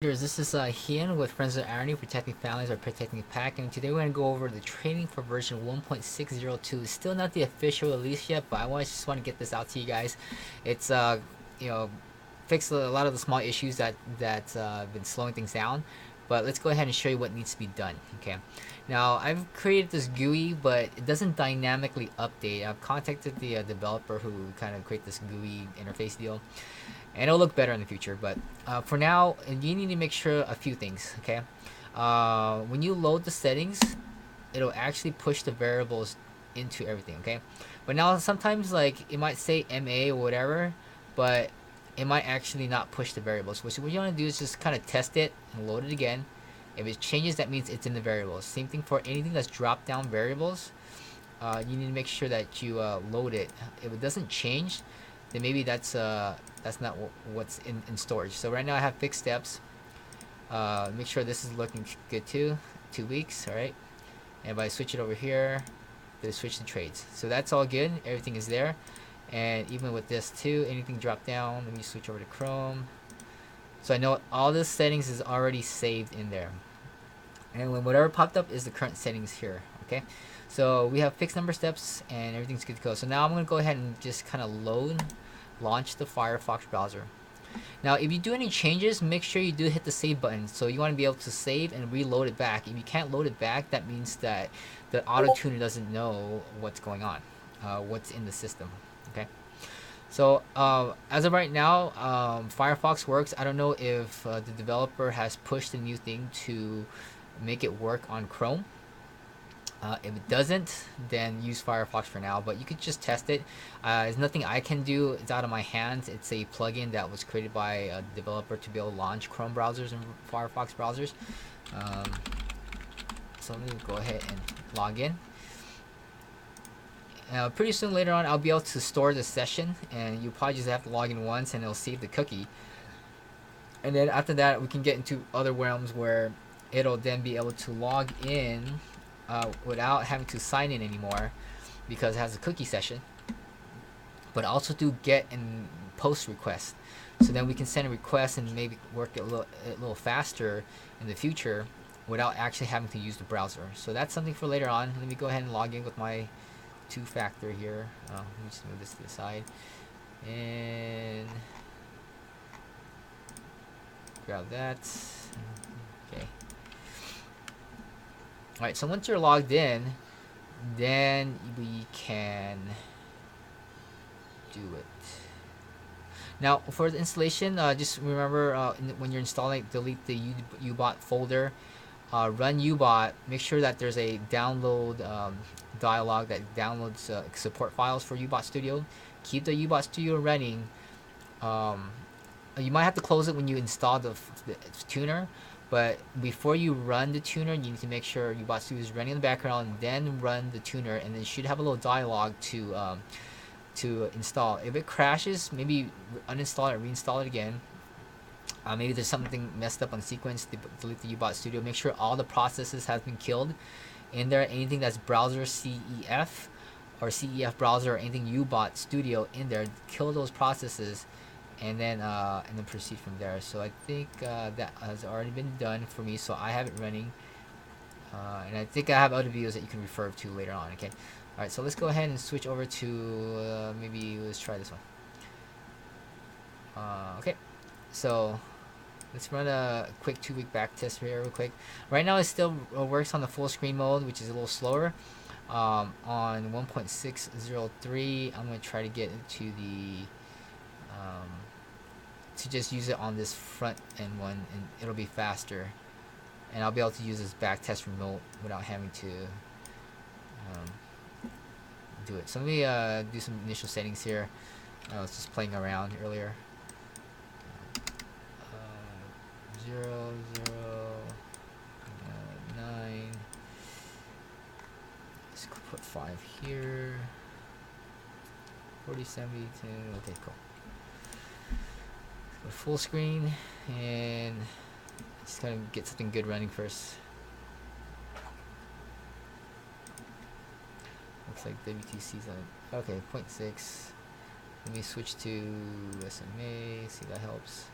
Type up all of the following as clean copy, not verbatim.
This is Hian with Friends of Irony, protecting families or protecting the pack, and today we're going to go over the training for version 1.602. It's still not the official release yet, but just want to get this out to you guys. It's you know, fixed a lot of the small issues that been slowing things down. But let's go ahead and show you what needs to be done. Okay, now I've created this GUI, but it doesn't dynamically update. I've contacted the developer who kind of create this GUI interface deal, and it'll look better in the future. But for now, you need to make sure a few things. Okay, when you load the settings, it'll actually push the variables into everything. Okay, but now sometimes like it might say MA or whatever, but it might actually not push the variables. Which what you want to do is just kind of test it and load it again. If it changes, that means it's in the variables. Same thing for anything that's drop down variables. You need to make sure that you load it. If it doesn't change, then maybe that's not what's in storage. So right now I have fixed steps. Make sure this is looking good too. 2 weeks, all right. And if I switch it over here, they switch the trades. So that's all good. Everything is there. And even with this too, anything drop down. Let me switch over to Chrome. So I know all the settings is already saved in there. And when whatever popped up is the current settings here. Okay. So we have fixed number of steps and everything's good to go. So now I'm gonna go ahead and just kind of launch the Firefox browser. Now, if you do any changes, make sure you do hit the save button. So you want to be able to save and reload it back. If you can't load it back, that means that the auto tuner doesn't know what's going on, what's in the system. Okay. So as of right now, Firefox works. I don't know if the developer has pushed a new thing to make it work on Chrome. If it doesn't, then use Firefox for now. But you could just test it. There's nothing I can do. It's out of my hands. It's a plugin that was created by a developer to be able to launch Chrome browsers and Firefox browsers. Um, so let me go ahead and log in. Pretty soon later on, I'll be able to store the session, and you probably just have to log in once, and it'll save the cookie. And then after that, we can get into other realms where it'll then be able to log in without having to sign in anymore because it has a cookie session, but also do get and post requests. So then we can send a request and maybe work a little faster in the future without actually having to use the browser. So that's something for later on. Let me go ahead and log in with my two-factor here. Let me just move this to the side and grab that. Okay. Alright, so once you're logged in, then we can do it. Now, for the installation, just remember when you're installing, delete the ubot folder. Run ubot. Make sure that there's a download dialog that downloads support files for ubot studio. Keep the ubot studio running. You might have to close it when you install the tuner, but before you run the tuner, you need to make sure ubot studio is running in the background, then run the tuner, and then it should have a little dialog to install. If it crashes, maybe uninstall it, reinstall it again. Maybe there's something messed up on sequence. Delete the ubot studio. Make sure all the processes has been killed in there. Anything that's browser CEF or CEF browser or anything ubot studio in there, kill those processes, and then proceed from there. So I think that has already been done for me, so I have it running, and I think I have other videos that you can refer to later on. Okay. All right, so let's go ahead and switch over to maybe let's try this one. Okay, so let's run a quick 2-week back test here real quick. Right now it still works on the full screen mode, which is a little slower. On 1.603, I'm going to try to get into the to just use it on this front end one, and it'll be faster, and I'll be able to use this back test remote without having to do it. So let me do some initial settings here. I was just playing around earlier. 0, 0, 9. Let's put 5 here. 40, 70, 10. Okay, cool. Let's go full screen and just kind of get something good running first. Looks like WTC's on. Okay, 0.6. Let me switch to SMA, see if that helps.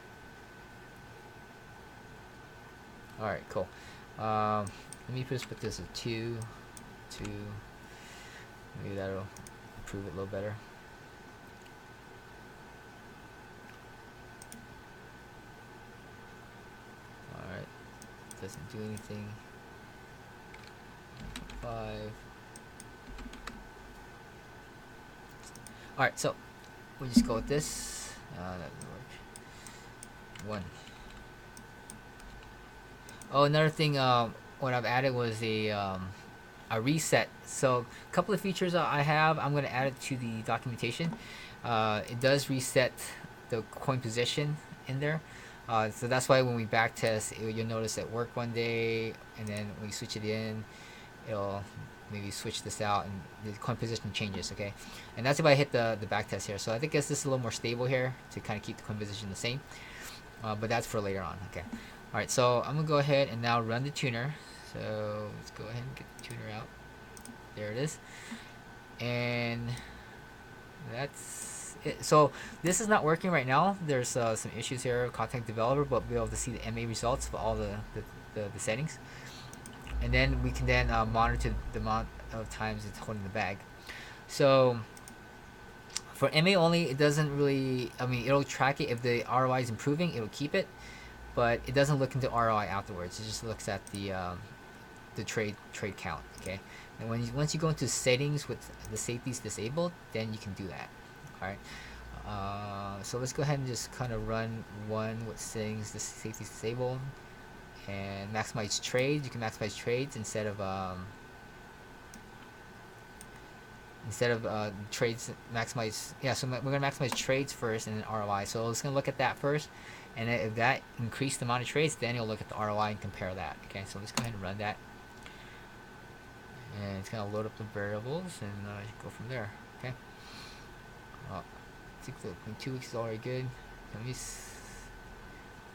All right, cool. Let me just put this at 2, 2. Maybe that'll improve it a little better. All right, doesn't do anything. 5. All right, so we'll just go with this. That doesn't work. 1. Oh, another thing. What I've added was a reset. So a couple of features I have, I'm going to add it to the documentation. It does reset the coin position in there. So that's why when we back test, you'll notice it worked one day, and then when you switch it in, it'll maybe switch this out, and the coin position changes. Okay, and that's if I hit the back test here. So I think this is a little more stable here to kind of keep the coin position the same. But that's for later on. Okay. All right. So I'm gonna go ahead and now run the tuner. So let's go ahead and get the tuner out. There it is. And that's it. So this is not working right now. There's some issues here. Contact developer, but we'll be able to see the MA results for all the settings. And then we can then monitor the amount of times it's holding the bag. So for MA only, it doesn't really, I mean, it'll track it. If the ROI is improving, it'll keep it. But it doesn't look into ROI afterwards. It just looks at the trade count. Okay, and once you go into settings with the safeties disabled, then you can do that. All right. So let's go ahead and just kind of run one with settings the safeties disabled, and maximize trades. You can maximize trades instead of trades. Maximize, yeah. So we're gonna maximize trades first, and then ROI. So it's gonna look at that first, and if that increased the amount of trades, then you'll look at the ROI and compare that. Okay, so let's go ahead and run that. And it's gonna load up the variables and go from there. Okay. I think the 2 weeks is already good. Let me.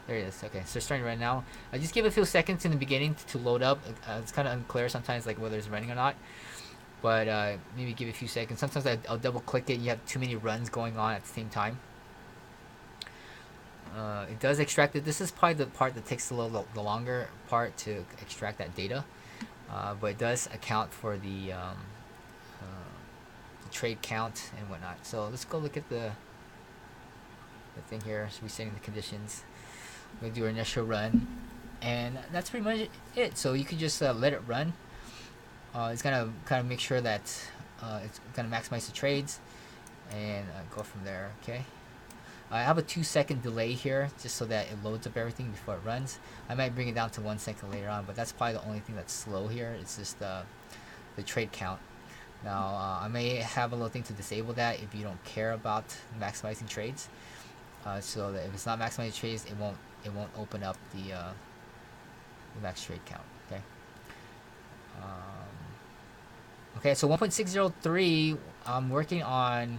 There it is. Okay, so it's starting right now. I just give it a few seconds in the beginning to load up. It's kind of unclear sometimes, like whether it's running or not. But maybe give it a few seconds. Sometimes I'll double click it. You have too many runs going on at the same time. It does extract it. This is probably the part that takes the longer part to extract that data. But it does account for the trade count and whatnot. So let's go look at the thing here. So resetting the conditions. We're gonna do our initial run, and that's pretty much it. So you can just let it run. It's gonna kind of make sure that it's gonna maximize the trades, and go from there. Okay. I have a 2-second delay here just so that it loads up everything before it runs. I might bring it down to 1 second later on, but that's probably the only thing that's slow here. It's just the trade count. Now I may have a little thing to disable that if you don't care about maximizing trades. So that if it's not maximizing trades, it won't open up the max trade count. Okay. Okay, so 1.603, I'm working on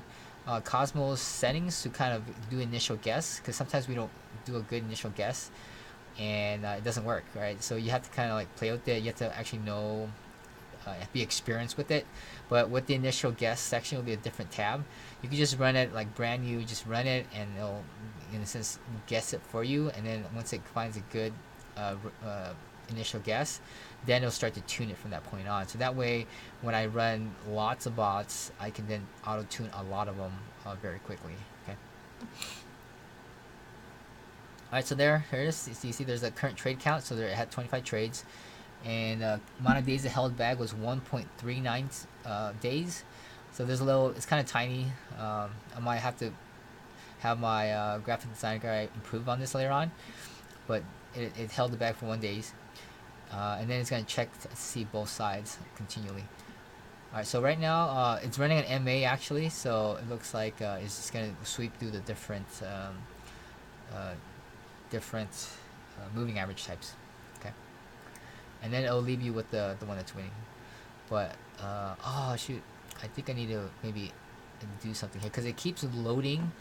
Cosmos settings to kind of do initial guess, because sometimes we don't do a good initial guess, and it doesn't work, right? So you have to kind of like play with it. You have to actually know, be experienced with it. But with the initial guess section, will be a different tab. You can just run it like brand new, just run it, and it'll, in a sense, guess it for you. And then once it finds a good initial guess, then it'll start to tune it from that point on. So that way, when I run lots of bots, I can then auto tune a lot of them very quickly. Okay. All right, so here it is. So you see, there's a current trade count. So there it had 25 trades, and amount of days it held bag was 1.39 days. So there's a little. It's kind of tiny. I might have to have my graphic designer guy improve on this later on, but it held the bag for 1 day. And then it's going to check to see both sides continually. Alright, so right now it's running an MA actually, so it looks like it's just going to sweep through the different moving average types. Okay, and then it'll leave you with the one that's winning. But oh shoot, I think I need to maybe do something here because it keeps loading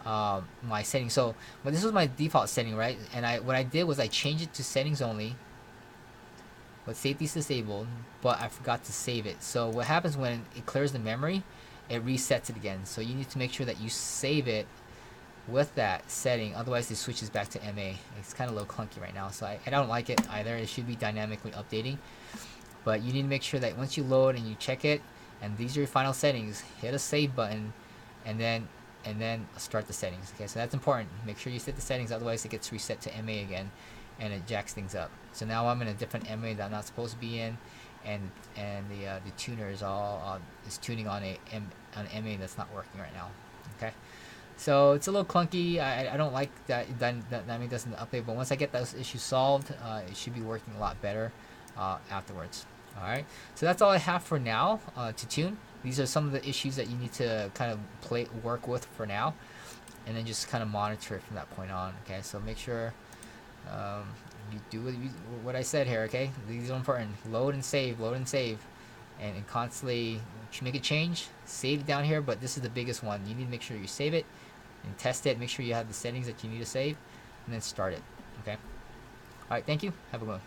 my settings. So well, this was my default setting, right? And what I did was I changed it to settings only, but safety's disabled, but I forgot to save it. So what happens when it clears the memory, it resets it again. So you need to make sure that you save it with that setting, otherwise it switches back to MA. It's kind of a little clunky right now, so I don't like it either. It should be dynamically updating, but you need to make sure that once you load and you check it, and these are your final settings, hit a save button, and then start the settings. Okay, so that's important. Make sure you set the settings, otherwise it gets reset to MA again, and it jacks things up. So now I'm in a different MA that I'm not supposed to be in, and the tuner is all is tuning on an MA that's not working right now. Okay, so it's a little clunky. I don't like that MA doesn't update, but once I get those issues solved, it should be working a lot better afterwards. All right, so that's all I have for now to tune. These are some of the issues that you need to kind of work with for now, and then just kind of monitor it from that point on. Okay, so make sure you do what I said here. Okay, these are important. Load and save, and constantly make a change. Save it down here, but this is the biggest one. You need to make sure you save it and test it. Make sure you have the settings that you need to save, and then start it. Okay. All right. Thank you. Have a good one.